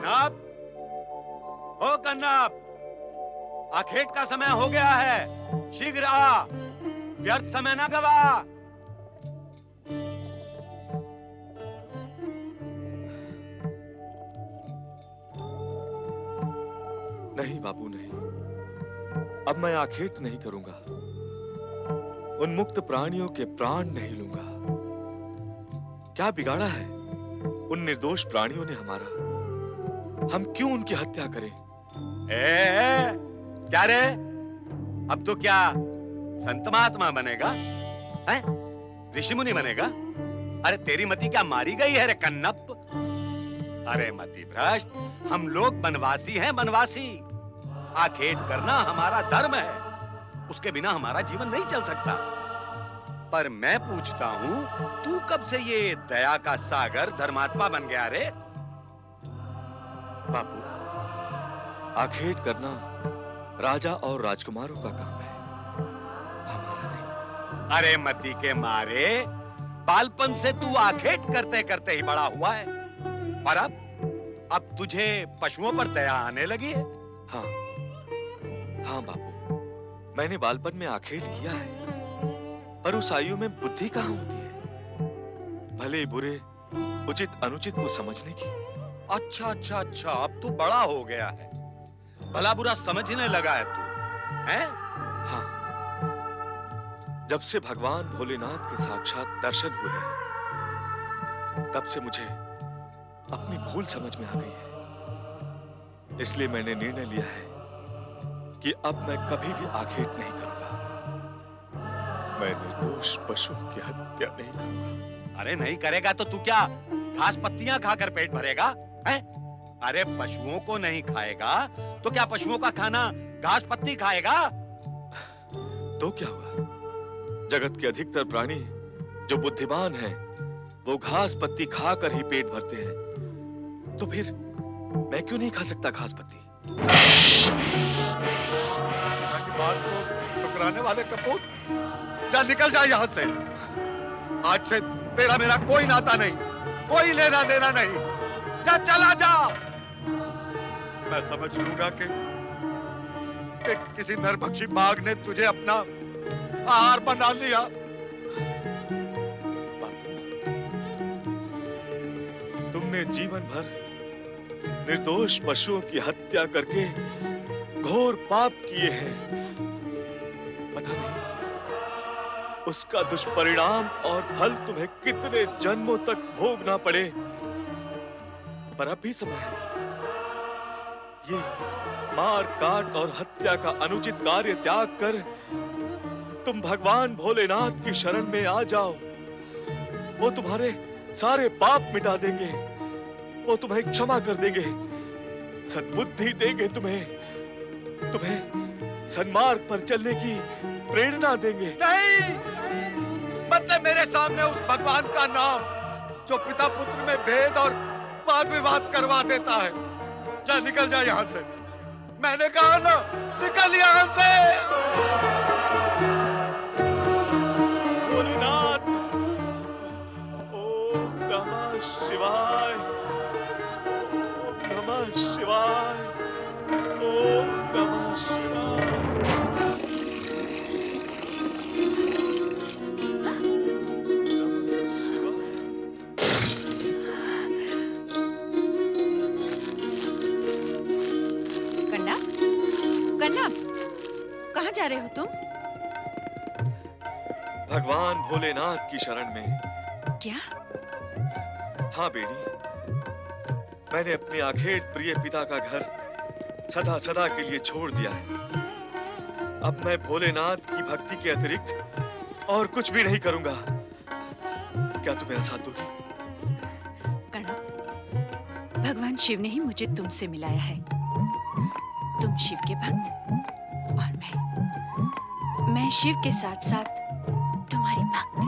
कन्नप, ओ कन्नप, आखेट का समय हो गया है, शीघ्र आ, व्यर्थ समय ना गवा। नहीं बापू नहीं, अब मैं आखेट नहीं करूंगा। उन मुक्त प्राणियों के प्राण नहीं लूंगा। क्या बिगाड़ा है उन निर्दोष प्राणियों ने हमारा? हम क्यों उनकी हत्या करें? क्या रे, अब तो क्या संत महात्मा बनेगा? हैं? ऋषि मुनि बनेगा? अरे तेरी मति क्या मारी गई है रे कन्नप? अरे मति भ्रष्ट, हम लोग बनवासी हैं, बनवासी। आखेट करना हमारा धर्म है, उसके बिना हमारा जीवन नहीं चल सकता। पर मैं पूछता हूं, तू कब से ये दया का सागर धर्मात्मा बन गया रे? बापू, आखेट करना राजा और राजकुमारों का काम है, हमारा नहीं। अरे मती के मारे, बालपन से तू आखेट करते करते ही बड़ा हुआ है, और अब तुझे पशुओं पर दया आने लगी है? हाँ हाँ बापू, मैंने बालपन में आखेट किया है, पर उस आयु में बुद्धि कहाँ होती है भले बुरे, उचित अनुचित को समझने की। अच्छा अच्छा अच्छा, अब तू बड़ा हो गया है, भला बुरा समझने लगा है तू, हैं? हाँ, जब से भगवान भोलेनाथ के साक्षात दर्शन हुए हैं, तब से मुझे अपनी भूल समझ में आ गई है। इसलिए मैंने निर्णय लिया है कि अब मैं कभी भी आखेट नहीं करूंगा। मैं निर्दोष पशुओं की हत्या नहीं करूंगा। अरे नहीं करेगा तो तू क्या घास पत्तियां खाकर पेट भरेगा, हैं? अरे पशुओं को नहीं खाएगा तो क्या पशुओं का खाना घास पत्ती खाएगा? तो क्या हुआ? जगत के अधिकतर प्राणी जो बुद्धिमान हैं, वो घास पत्ती खाकर ही पेट भरते हैं। तो फिर मैं क्यों नहीं खा सकता घास पत्ती? बात को टुकराने वाले कपूत, जा निकल जा यहाँ से। आज से तेरा मेरा कोई नाता नहीं, कोई लेना देना नहीं। जा, चला जा। मैं समझ लूंगा कि किसी नरभक्षी बाघ ने तुझे अपना आहार बना लिया। तुमने जीवन भर निर्दोष पशुओं की हत्या करके घोर पाप किए हैं। पता नहीं उसका दुष्परिणाम और फल तुम्हें कितने जन्मों तक भोगना पड़े, पर अब भी समय है। ये मार काट और हत्या का अनुचित कार्य त्याग कर तुम भगवान भोलेनाथ की शरण में आ जाओ। वो तुम्हारे सारे पाप मिटा देंगे, वो तुम्हें क्षमा कर देंगे, सद्बुद्धि देंगे तुम्हें सन्मार्ग पर चलने की प्रेरणा देंगे। नहीं, मतलब मेरे सामने उस भगवान का नाम जो पिता पुत्र में भेद और वाद विवाद करवा देता है। जा, निकल जा यहाँ से। मैंने कहा ना, निकल यहाँ से। भोलेनाथ, ओम नमः शिवाय, ओम नमः शिवाय, ओम नमः शिवाय। जा रहे हो तुम? भगवान भोलेनाथ की शरण में। क्या? हाँ बेटी, मैंने अपने आखेट प्रिय पिता का घर सदा सदा के लिए छोड़ दिया है। अब मैं भोलेनाथ की भक्ति के अतिरिक्त और कुछ भी नहीं करूंगा। क्या तुम्हें साथ दोगी? कर्ण, भगवान शिव ने ही मुझे तुमसे मिलाया है। तुम शिव के भक्त और मैं शिव के साथ साथ तुम्हारी भक्त।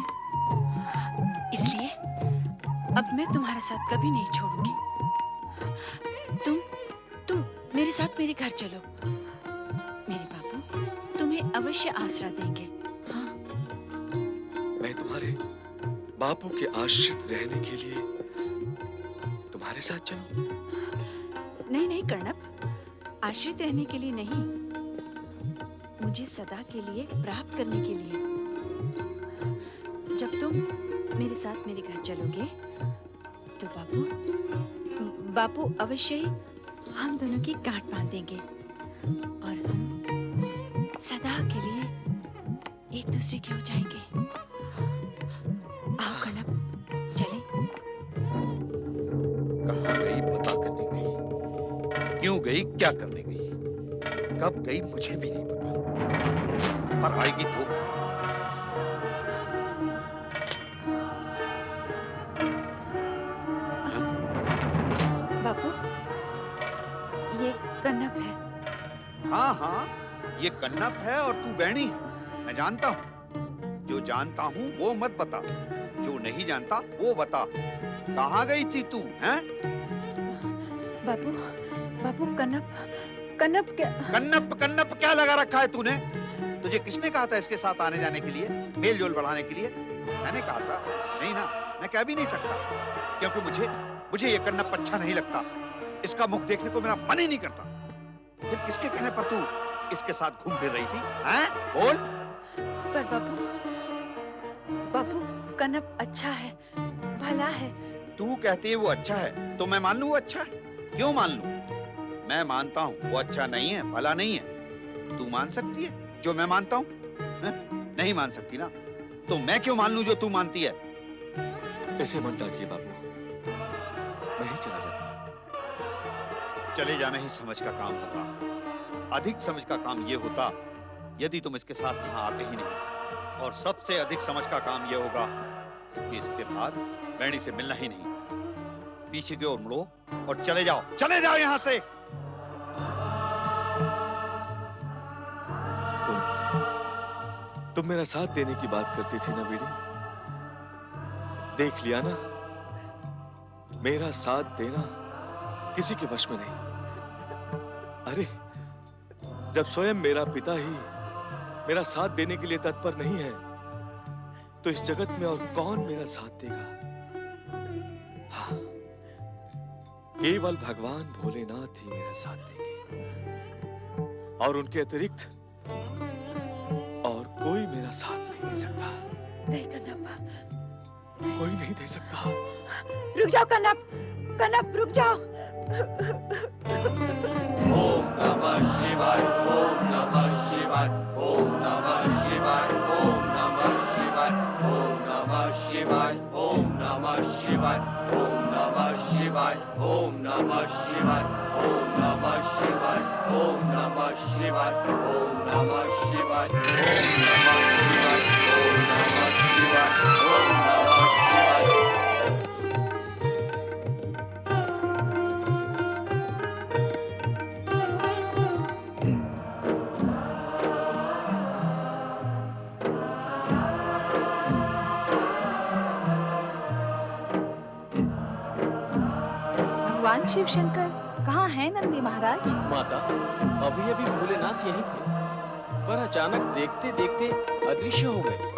इसलिए अब मैं तुम्हारा साथ कभी नहीं छोड़ूंगी। तुम मेरे साथ मेरे घर चलो। मेरे बाबू तुम्हें अवश्य आसरा देंगे। हाँ? मैं तुम्हारे बापू के आश्रित रहने के लिए तुम्हारे साथ चलूं? नहीं नहीं कर्णप, आश्रित रहने के लिए नहीं, मुझे सदा के लिए प्राप्त करने के लिए। जब तुम मेरे साथ मेरे घर चलोगे तो बापू अवश्य ही हम दोनों की गांठ बांध देंगे और हम सदा के लिए एक दूसरे के हो जाएंगे। आओ कर्णप, चलें। कहाँ गई, पता करने गई, क्यों गई, क्या करने गई, कब गई मुझे भी नहीं पता, पर आएगी तो। बापू, ये कन्नप है। हाँ हाँ, ये कन्नप है और तू बैणी है, मैं जानता हूँ। जो जानता हूँ वो मत बता, जो नहीं जानता वो बता। कहाँ गई थी तू, हैं? बापू, बापू कन्नप क्या? कन्नप क्या लगा रखा है तूने? तुझे किसने कहा था इसके साथ आने जाने के लिए, मेल जोल बढ़ाने के लिए? मैंने कहा था? नहीं ना, मैं कह भी नहीं सकता, क्योंकि मुझे ये कन्नप अच्छा नहीं लगता। इसका मुख देखने को मेरा मन ही नहीं करता। फिर किसके कहने पर तू इसके साथ घूम फिर रही थी, हैं? बोल। पर बापू कन्नप अच्छा है, भला है। तू कहती है वो अच्छा है, तो मैं मान लूं वो अच्छा है? क्यों मान लूं? मैं मानता हूँ वो अच्छा नहीं है, भला नहीं है। तू मान सकती है जो मैं मानता हूँ? नहीं मान सकती ना, तो मैं क्यों मान लूं जो तू मानती है? ऐसे मत डांटिए बाबू, मैं ही चला जाता हूँ। चले जाना ही समझ का काम होगा। अधिक समझ का काम ये होता यदि तुम इसके साथ यहाँ आते ही नहीं, और सबसे अधिक समझ का काम ये होगा कि इसके बाद बैणी से मिलना ही नहीं। पीछे की ओर मुड़ो और चले जाओ यहाँ से। तुम मेरा साथ देने की बात करती थी ना बीड़ी, देख लिया ना, मेरा साथ देना किसी के वश में नहीं। अरे जब स्वयं मेरा पिता ही मेरा साथ देने के लिए तत्पर नहीं है, तो इस जगत में और कौन मेरा साथ देगा? हाँ, केवल भगवान भोलेनाथ ही मेरा साथ देंगे, और उनके अतिरिक्त और कोई मेरा साथ नहीं दे सकता। नहीं कन्नप, कोई नहीं दे सकता। रुक जाओ कन्नप, रुक जाओ। ओम नमः शिवाय, ओम नमः शिवाय, ओम नमः शिवाय, ओम नमः शिवाय, ओम नमः शिवाय, ओम नमः शिवाय, ओम नमः शिवाय, ओम नमः शिवाय, ओम नमः शिवाय, ओम नमः शिवाय, ओम नमः शिवाय, ओम नमः शिवाय, ओम नमः शिवाय, ओम नमः शिवाय। भगवान शिव शंकर कहाँ हैं नंदी महाराज? माता, अभी अभी भोलेनाथ यही थे, पर अचानक देखते देखते अदृश्य हो गए।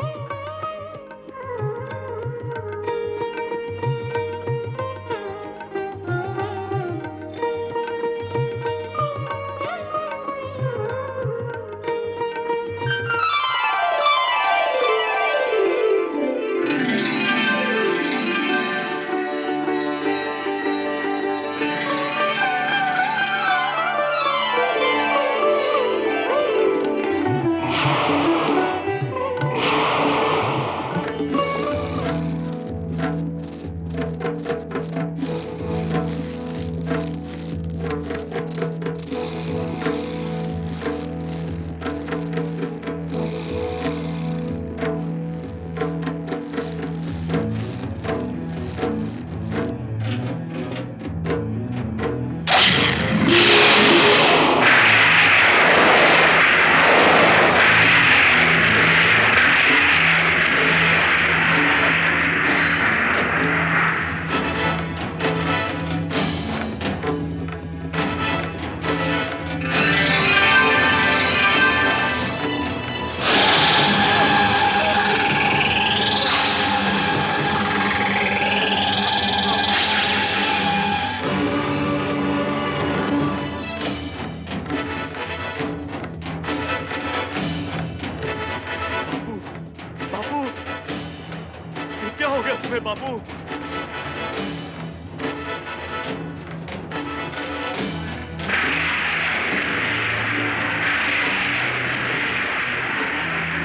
है बापू।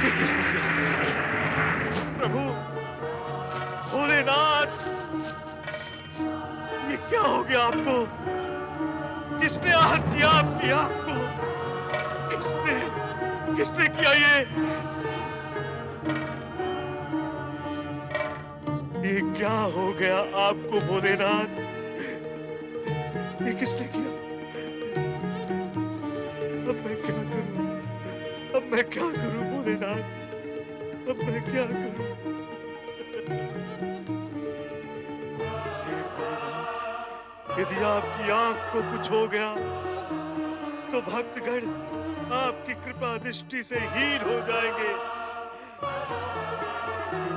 ये किसने किया? प्रभु भोलेनाथ, ये क्या हो गया आपको? किसने आहत किया आपकी आंख को? किसने किया ये क्या हो गया आपको भोलेनाथ? ये किसने किया? अब मैं क्या करूं? अब मैं क्या करूं भोलेनाथ? अब मैं क्या करूं? यदि आपकी आंख को कुछ हो गया तो भक्तगण आपकी कृपा दृष्टि से हीन हो जाएंगे।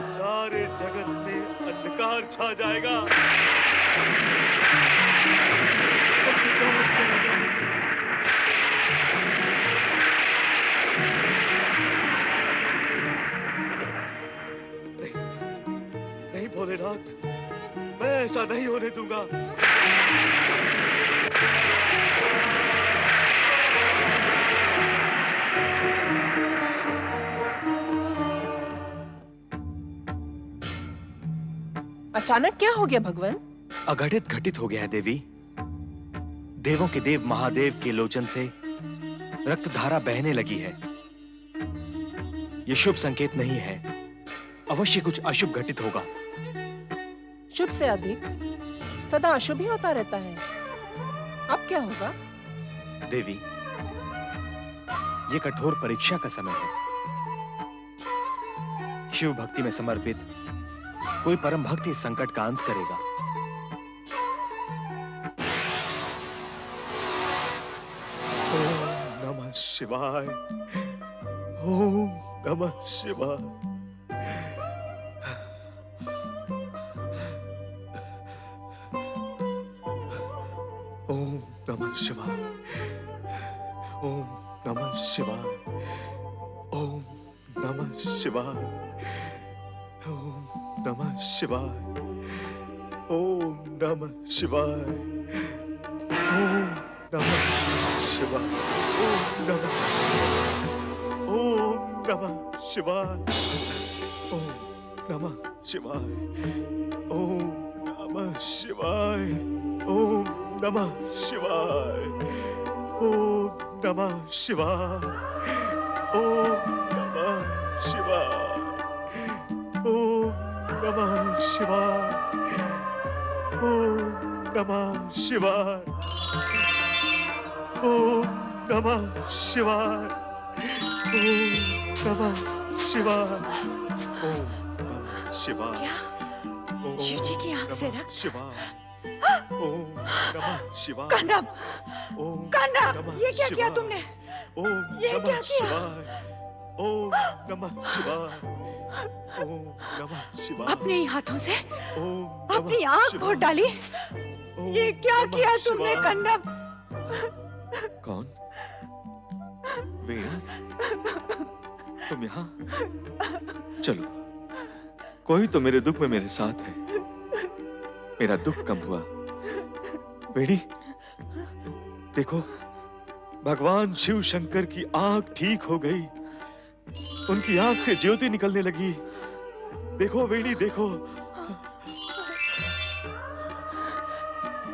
सारे जगत में अंधकार छा जाएगा। अंधकार छा जाएगा। नहीं भोलेनाथ, मैं ऐसा नहीं होने दूंगा। अचानक क्या हो गया भगवान? अघटित घटित हो गया है देवी। देवों के देव महादेव के लोचन से रक्तधारा बहने लगी है। ये शुभ संकेत नहीं है। अवश्य कुछ अशुभ घटित होगा। शुभ से अधिक सदा अशुभ ही होता रहता है। अब क्या होगा? देवी, ये कठोर परीक्षा का समय है। शिव भक्ति में समर्पित कोई परम भक्त इस संकट का अंत करेगा। ओम नमः शिवाय। ओम नमः शिवाय। ओम नमः शिवाय। ओम नमः शिवाय। ओम नमः शिवाय। ओम नमः शिवाय। ओम नमः शिवाय। ओम नमः शिवाय। ओम नमः शिवाय। ओम नमः शिवाय। ओम नमः शिवाय। ओम नमः शिवाय। ओम नमः शिवाय। ओम नमः शिवाय। ओम नमः शिवाय। ओम नमः शिवाय। ओम नमः शिवाय। ओम नमः शिवाय। ओम नमः शिवाय। क्या? ओम शिव जी की आंख से नमः रक्त? शिवाय। ओम नमः शिवाय। कन्नब, ओम कन्नब, नमः ये क्या किया शिवाय। तुमने? ओम ये नमः क्या किया? शिवाय। ओम नमः शिवाय। ओम नमः शिवाय। अपने ही हाथों से ओम अपनी नमः आंख शिवाय। फोड़ डाली। ओम ये क्या नमः किया तुमने शिवाय। कन्नब? कौन? वेणी, तुम यहाँ? चलो, कोई तो मेरे दुख में मेरे साथ है। मेरा दुख कम हुआ। वेणी, देखो, भगवान शिव शंकर की आंख ठीक हो गई। उनकी आंख से ज्योति निकलने लगी। देखो वेणी, देखो।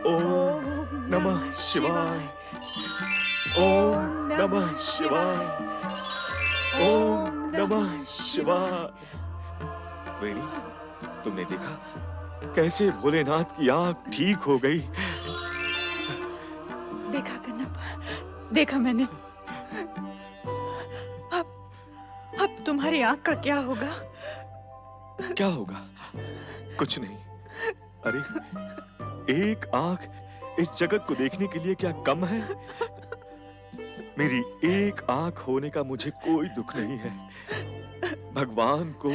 ओम नमः शिवाय। ओम नमः शिवाय। ओम नमः शिवाय। वेणी, तुमने देखा कैसे भोलेनाथ की आंख ठीक हो गई? देखा कन्नब, देखा मैंने। अब तुम्हारी आंख का क्या होगा? क्या होगा? कुछ नहीं। अरे, एक आंख इस जगत को देखने के लिए क्या कम है? मेरी एक आंख होने का मुझे कोई दुख नहीं है। भगवान को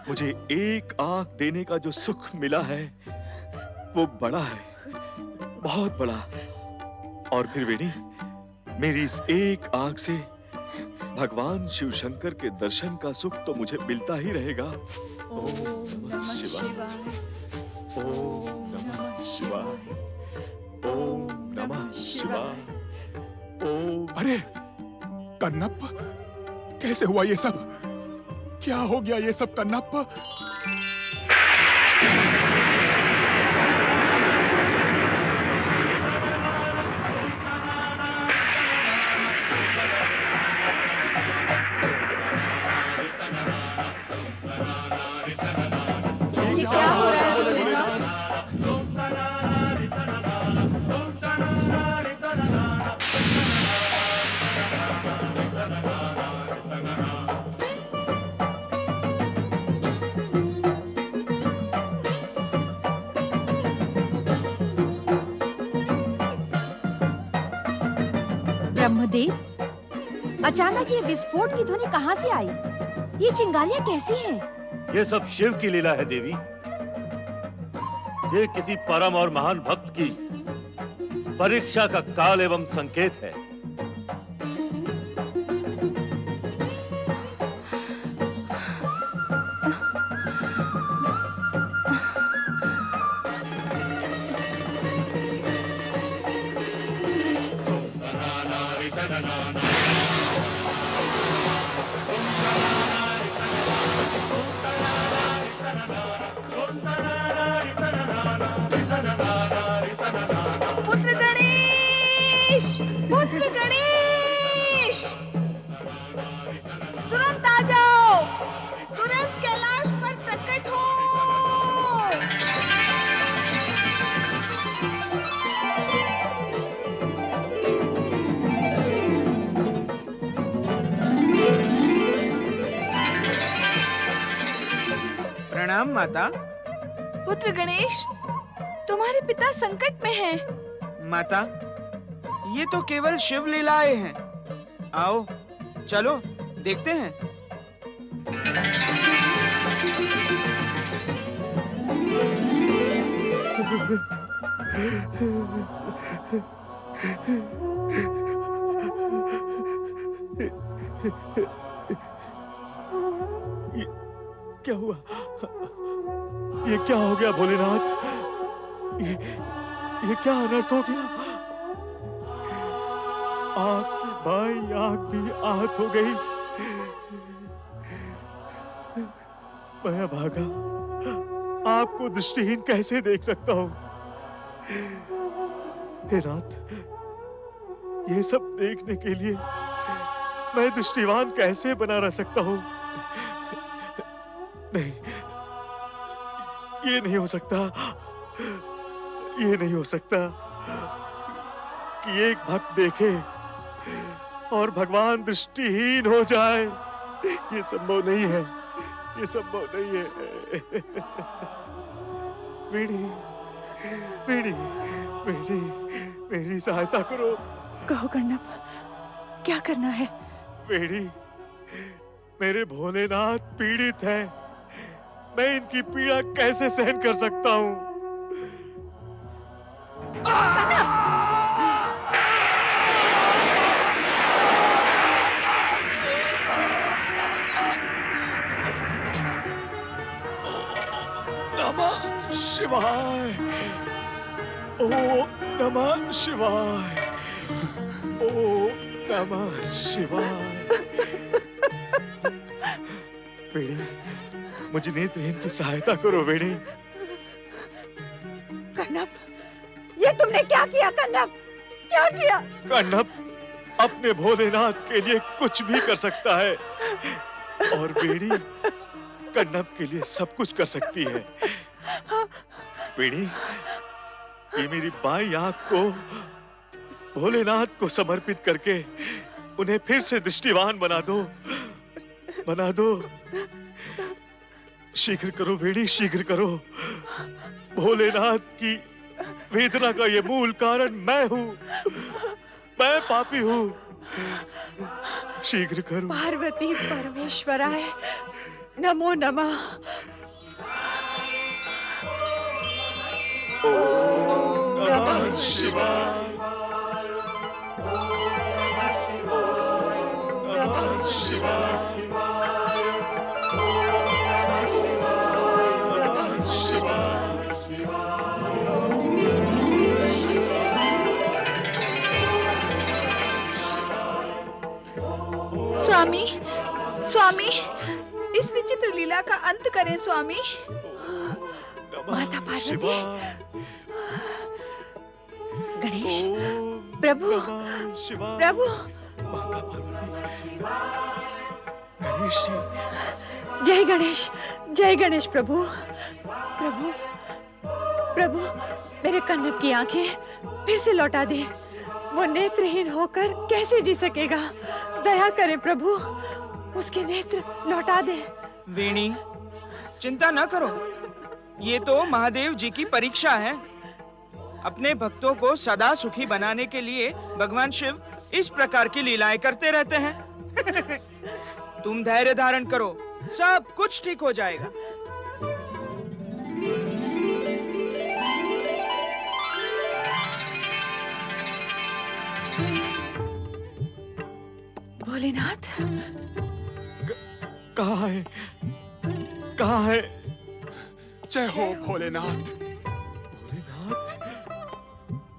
मुझे एक आंख देने का जो सुख मिला है वो बड़ा है, बहुत बड़ा। और फिर वेणी, मेरी इस एक आंख से भगवान शिव शंकर के दर्शन का सुख तो मुझे मिलता ही रहेगा। ओम नमः शिवाय। ओम नमः शिवाय। ओम नमः शिवाय। ओम। अरे कन्नप, कैसे हुआ ये सब? क्या हो गया ये सब कन्नप? ये क्या हो रहा है भोलेनाथ? ब्रह्मदेव, अचानक ये विस्फोट की ध्वनि कहाँ से आई? ये चिंगारियाँ कैसी हैं? ये सब शिव की लीला है देवी। ये किसी परम और महान भक्त की परीक्षा का काल एवं संकेत है। पुत्र गणेश, पुत्र गणेश, तुरंत आ जाओ, तुरंत कैलाश पर प्रकट हो। प्रणाम माता। पुत्र गणेश, तुम्हारे पिता संकट में हैं। माता, ये तो केवल शिव लीलाएं हैं। आओ चलो देखते हैं। क्या हुआ? ये क्या हो गया भोलेनाथ? ये क्या अनर्थ हो गया? आपकी बाई आंख भी आहत हो गई। मैं भागा, आपको दृष्टिहीन कैसे देख सकता हूं? हे नाथ, ये सब देखने के लिए मैं दृष्टिवान कैसे बना रह सकता हूं? नहीं, ये नहीं हो सकता। ये नहीं हो सकता कि एक भक्त देखे और भगवान दृष्टिहीन हो जाए। ये संभव नहीं है, ये संभव नहीं है। वीणी, वीणी, वीणी, मेरी सहायता करो। कहो कन्नप, क्या करना है? वीणी, मेरे भोलेनाथ पीड़ित हैं। मैं इनकी पीड़ा कैसे सहन कर सकता हूँ? नमः शिवाय। ओम नमः शिवाय। ओम नमः शिवाय। वेणी, मुझे नेत्रहीन की सहायता करो वेणी। कन्नप, ये तुमने क्या किया कन्नप? क्या किया? कन्नप अपने भोलेनाथ के लिए कुछ भी कर सकता है और वेणी कन्नप के लिए सब कुछ कर सकती है। वेणी, ये मेरी बाईं आंख को भोलेनाथ को समर्पित करके उन्हें फिर से दृष्टिवान बना दो, बना दो। शीघ्र करो वेणी, शीघ्र करो। भोलेनाथ की वेदना का ये मूल कारण मैं हूँ। मैं पापी हूँ। शीघ्र करो। पार्वती परमेश्वराय नमो नमः। ओम नमः शिवाय। ओम नमः स्वामी, स्वामी, इस विचित्र लीला का अंत करें स्वामी। माता पार्वती, गणेश, प्रभु, प्रभु, गणेश जी, जय गणेश प्रभु, प्रभु, प्रभु, मेरे कन्नप की आंखें फिर से लौटा दे। वो नेत्रहीन होकर कैसे जी सकेगा? दया करें प्रभु, उसके नेत्र लौटा दे। वेणी, चिंता न करो, ये तो महादेव जी की परीक्षा है। अपने भक्तों को सदा सुखी बनाने के लिए भगवान शिव इस प्रकार की लीलाएं करते रहते हैं। तुम धैर्य धारण करो, सब कुछ ठीक हो जाएगा। भोलेनाथ, कहाँ है? कहाँ है? जय हो भोलेनाथ।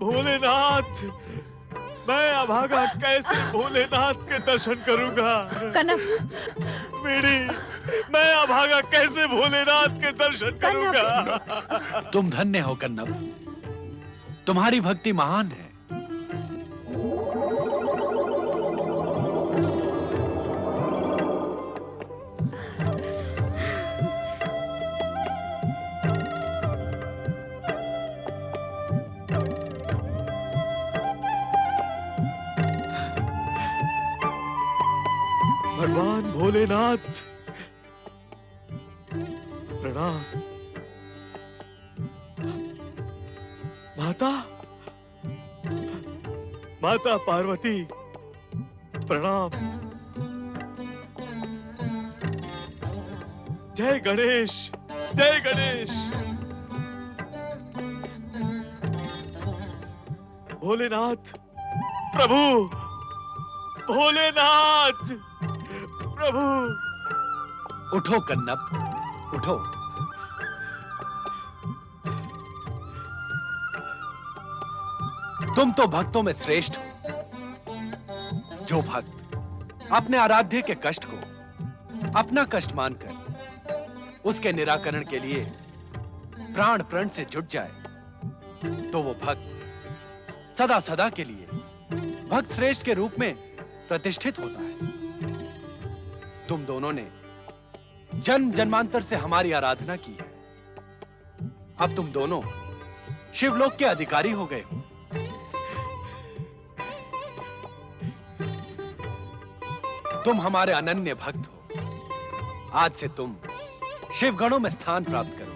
भोलेनाथ, मैं अभागा कैसे भोलेनाथ के दर्शन करूंगा? कनप, मेरी, मैं अभागा कैसे भोलेनाथ के दर्शन करूंगा? तुम धन्य हो कन्नप, तुम्हारी भक्ति महान है। भगवान भोलेनाथ, प्रणाम। माता, माता पार्वती, प्रणाम। जय गणेश, जय गणेश। भोलेनाथ, प्रभु, भोलेनाथ, प्रभु। उठो कन्नप, उठो। तुम तो भक्तों में श्रेष्ठ हो। जो भक्त अपने आराध्य के कष्ट को अपना कष्ट मानकर उसके निराकरण के लिए प्राण प्रण से जुट जाए, तो वो भक्त सदा सदा के लिए भक्त श्रेष्ठ के रूप में प्रतिष्ठित होता है। तुम दोनों ने जन्म जन्मांतर से हमारी आराधना की है। अब तुम दोनों शिवलोक के अधिकारी हो गए हो। तुम हमारे अनन्य भक्त हो। आज से तुम शिवगणों में स्थान प्राप्त करोगे।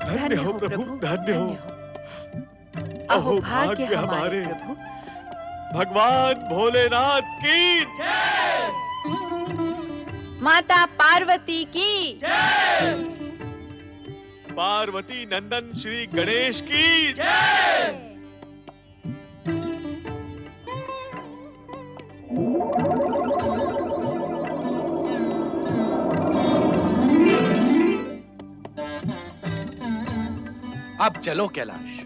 धन्य हो प्रभु, धन्य हो। अहो भाग्य हमारे प्रभु। भगवान भोलेनाथ की जय। माता पार्वती की जय। पार्वती नंदन श्री गणेश की जय। अब चलो कैलाश।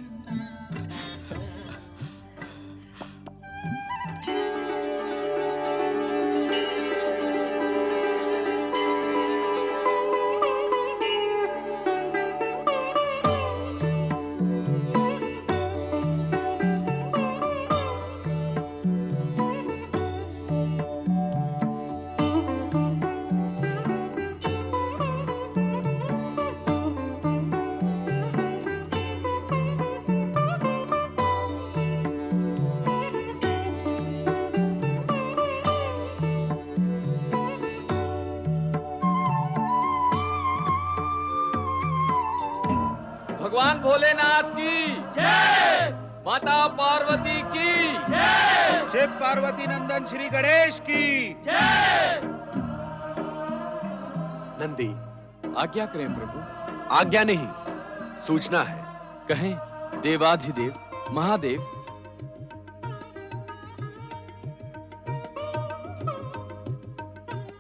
भगवान भोलेनाथ की जय। माता पार्वती की जय। शिव पार्वती नंदन श्री गणेश की नंदी, आज्ञा करें प्रभु। आज्ञा नहीं, सूचना है। कहें देवाधिदेव महादेव।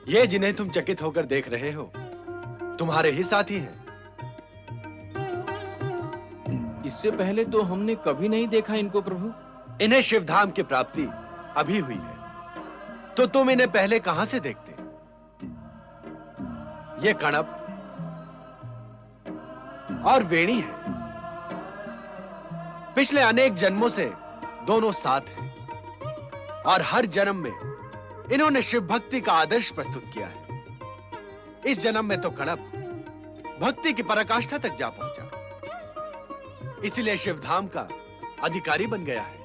ये जिन्हें तुम चकित होकर देख रहे हो तुम्हारे ही साथी हैं। इससे पहले तो हमने कभी नहीं देखा इनको प्रभु। इन्हें शिवधाम की प्राप्ति अभी हुई है, तो तुम इन्हें पहले कहां से देखते? ये कणप और वेणी है। पिछले अनेक जन्मों से दोनों साथ हैं और हर जन्म में इन्होंने शिव भक्ति का आदर्श प्रस्तुत किया है। इस जन्म में तो कणप भक्ति की पराकाष्ठा तक जा पहुंचा, इसलिए शिवधाम का अधिकारी बन गया है।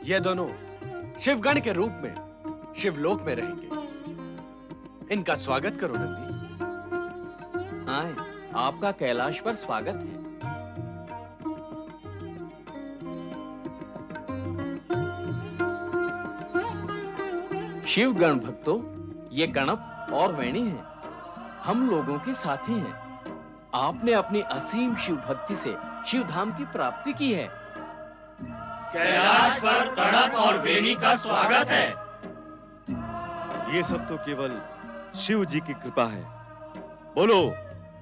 ये दोनों शिवगण के रूप में शिवलोक में रहेंगे। इनका स्वागत करो नंदी। आए, आपका कैलाश पर स्वागत है। शिवगण भक्तों, ये गणप और वेणी हैं, हम लोगों के साथी हैं। आपने अपनी असीम शिव भक्ति से शिवधाम की प्राप्ति की है। कैलाश पर गणप और वेणी का स्वागत है। ये सब तो केवल शिव जी की कृपा है। बोलो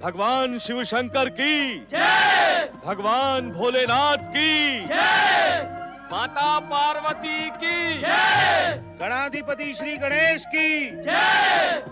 भगवान शिव शंकर की जय, भगवान भोलेनाथ की जय, माता पार्वती की जय, गणाधिपति श्री गणेश की जय।